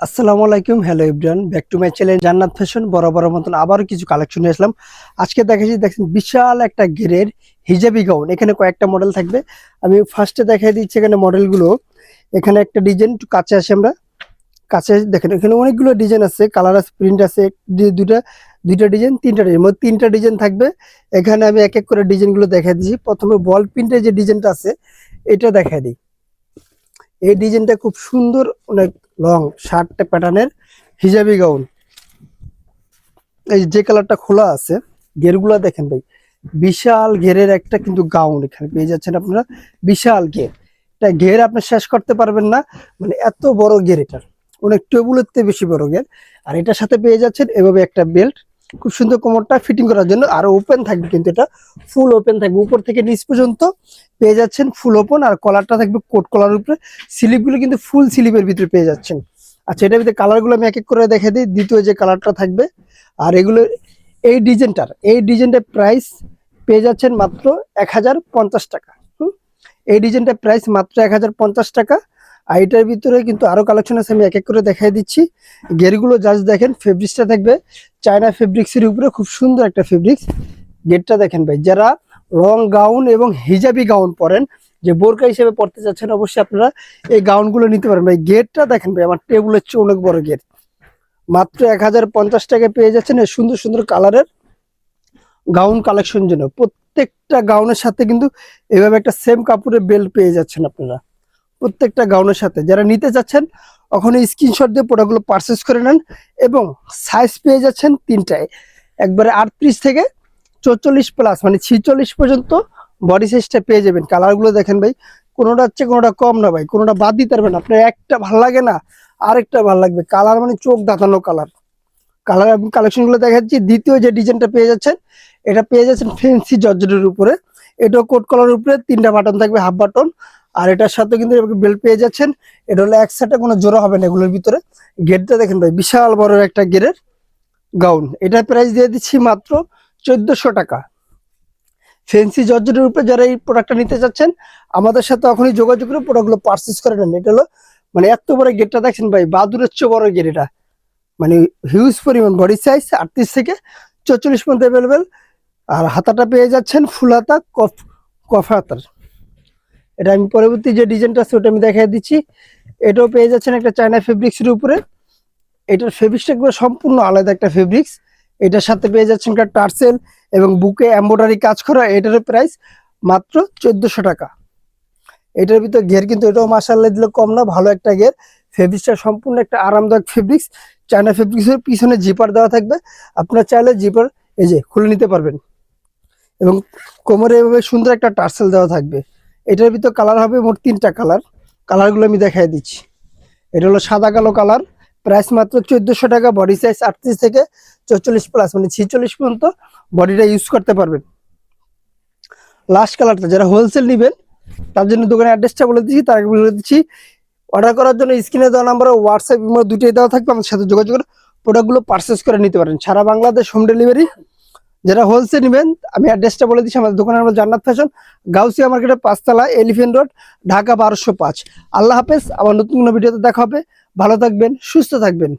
আসসালামু আলাইকুম, hello everyone, back to my channel জান্নাত ফ্যাশন। বরাবর মতন আবারও কিছু কালেকশন নিয়ে আসলাম। আজকে দেখেন বিশাল একটা ঘেরের হিজাবি গাউন। এখানে কয়েকটা মডেল থাকবে। আমি ফার্স্টে দেখাই দিচ্ছি এখানে মডেলগুলো। এখানে একটা ডিজাইন কাছে আসে, আমরা কাছে দেখেন এখানে অনেকগুলো ডিজাইন আছে, কালার আছে, প্রিন্ট আছে। দুইটা দুইটা ডিজাইন, তিনটা ডিজাইন, মোট তিনটা ডিজাইন থাকবে। এখানে আমি এক এক করে ডিজাইনগুলো দেখাই দিচ্ছি। প্রথমে বল প্রিন্টের যে ডিজাইনটা আছে এটা দেখাই দিই। এই ডিজাইনটা খুব সুন্দর, অনেক লং শার্ট প্যাটার্নের হিজাবি গাউন। এই যে কালারটা খোলা আছে, ঘেরগুলা দেখেন ভাই, বিশাল ঘেরের একটা কিন্তু গাউন এখানে পেয়ে যাচ্ছেন আপনারা। বিশাল ঘের, এটা ঘের আপনি শেষ করতে পারবেন না, মানে এত বড় ঘের। এটার অনেক টেবিলের থেকে বেশি বড় ঘের। আর এটার সাথে পেয়ে যাচ্ছেন এভাবে একটা বেল্ট, খুব সুন্দর কোমরটা ফিটিং করার জন্য। আর ওপেন থাকবে, কিন্তু এটা ফুল ওপেন থাকবে, উপর থেকে নিচ পর্যন্ত পেয়ে যাচ্ছেন ফুল ওপেন। আর কলারটা থাকবে কোট কলার উপরে। স্লিপগুলো কিন্তু ফুল স্লিপের ভিতরে পেয়ে যাচ্ছেন। আচ্ছা, এটার ভিতরে কালারগুলো আমি এক এক করে দেখে দিই। দ্বিতীয় যে কালারটা থাকবে, আর এগুলো এই ডিজাইনটার প্রাইস পেয়ে যাচ্ছেন মাত্র 1050 টাকা। এই ডিজাইনটার প্রাইস মাত্র 1050 টাকা। আর এটার ভিতরে কিন্তু আরো কালেকশন আছে, আমি এক এক করে দেখাই দিচ্ছি। গেরগুলো জাস্ট দেখেন, ফেব্রিক্সটা থাকবে চায়না ফেব্রিক্সের উপরে, খুব সুন্দর একটা ফেব্রিক্স। গেটটা দেখেন ভাই, যারা লং গাউন এবং হিজাবি গাউন পরেন, যে বোরকা হিসেবে পড়তে চাচ্ছেন, অবশ্যই আপনারা এই গাউনগুলো নিতে পারেন ভাই। গেটটা দেখেন ভাই, আমার টেবিলের চেয়ে অনেক বড় গেট। মাত্র 1050 টাকায় পেয়ে যাচ্ছেন এই সুন্দর সুন্দর কালারের গাউন কালেকশন। জন্য প্রত্যেকটা গাউনের সাথে কিন্তু এভাবে একটা সেম কাপড়ের বেল্ট পেয়ে যাচ্ছেন আপনারা প্রত্যেকটা গাউনের সাথে। যারা নিতে চাচ্ছেন ওখানে স্ক্রিনশট দিয়ে প্রোডাক্টগুলো পারচেস করে নেন। এবং সাইজ পেয়ে যাচ্ছেন তিনটায়, একবারে 38 থেকে 44 প্লাস, মানে 46 পর্যন্ত বডি সাইজটা পেয়ে যাবেন। কালারগুলো দেখেন ভাই, কোনোটা হচ্ছে কোনোটা কম না ভাই, কোনোটা বাদ দিতে পারবেন। আপনার একটা ভালো লাগে না, আরেকটা ভালো লাগবে। কালার মানে চোখ দাঁতানো কালার। কালার কালেকশন গুলো দেখাচ্ছি। দ্বিতীয় যে ডিজাইনটা পেয়ে যাচ্ছেন, এটা পেয়ে যাচ্ছেন ফেন্সি জর্জেটের উপরে। এটাও কোট কলার উপরে, তিনটা বাটন থাকবে, হাফ বাটন। আর এটার সাথে কিন্তু বেল্ট পেয়ে যাচ্ছেন। এটা হলো এক সাইডে কোনো জোড়া হবে না এগুলোর ভিতরে। গেটটা দেখেন ভাই, বিশাল বড় একটা গেরের গাউন। এটার প্রাইস দিয়ে দিচ্ছি মাত্র 1400 টাকা। ফেন্সি জর্জেটের উপরে যারা এই প্রোডাক্টটা নিতে চাচ্ছেন, আমাদের সাথে এখনই যোগাযোগ করে প্রোডাক্টগুলো পারচেস করে নেন। এটা হলো মানে এত বড় গেটটা দেখেন ভাই, বাদুরের চেয়ে বড় গেট এটা, মানে হিউজ পরিমাণ। বডি সাইজ 38 থেকে 44 পর্যন্ত অ্যাভেলেবেল। আর হাতাটা পেয়ে যাচ্ছেন ফুল হাতা, কফ হাতার। এটা আমি পরবর্তী যে ডিজাইনটা আছে ওটা আমি দেখাই দিচ্ছি। এটাও পেয়ে যাচ্ছেন একটা চায়না ফেব্রিক্সের উপরে। এটার ফেব্রিক্সটা একবার সম্পূর্ণ আলাদা একটা ফেব্রিক্স। এটার সাথে পেয়ে যাচ্ছেন একটা টার্সেল এবং বুকে এমব্রয়ডারি কাজ করা। এটার প্রাইস মাত্র 1400 টাকা। এটার ভিতর ঘের কিন্তু এটাও মাশাআল্লাহ দিলে কম না, ভালো একটা ঘের। ফেব্রিক্সটা সম্পূর্ণ একটা আরামদায়ক ফেব্রিক্স। চায়না ফেব্রিক্সের পিছনে জিপার দেওয়া থাকবে, আপনারা চাইলে জিপার এই যে খুলে নিতে পারবেন। এবং কোমরে এভাবে সুন্দর একটা টার্সেল দেওয়া থাকবে। এটার ভিতর কালার হবে মোট তিনটা কালার। কালারগুলো আমি দেখাই দিচ্ছি। এটা হলো সাদা কালো কালার, প্রাইস মাত্র 1400 টাকা। বডি সাইজ 38 থেকে 44 প্লাস, মানে 46 পর্যন্ত বডিটা ইউজ করতে পারবেন। লাস্ট কালারটা যারা হোলসেল নেবেন তার জন্য দোকানের অ্যাড্রেসটা বলে দিচ্ছি, তার আগে বলে দিচ্ছি। অর্ডার করার জন্য স্ক্রিনে দেওয়া নাম্বার, হোয়াটসঅ্যাপ ইমো দুটোই দেওয়া থাকবে। আমাদের সাথে যোগাযোগ করে প্রোডাক্টগুলো পারচেস করে নিতে পারেন সারা বাংলাদেশ হোম ডেলিভারি। যারা হোলসেল নেবেন, আমি অ্যাড্রেসটা বলে দিচ্ছি। আমাদের দোকানের নাম জান্নাত ফ্যাশন, গাউসিয়া মার্কেটের 5 তলা, এলিফ্যান্ট রোড, ঢাকা 1205। আল্লাহ হাফেজ। আবার নতুন কোনো ভিডিওতে দেখা হবে। ভালো থাকবেন, সুস্থ থাকবেন।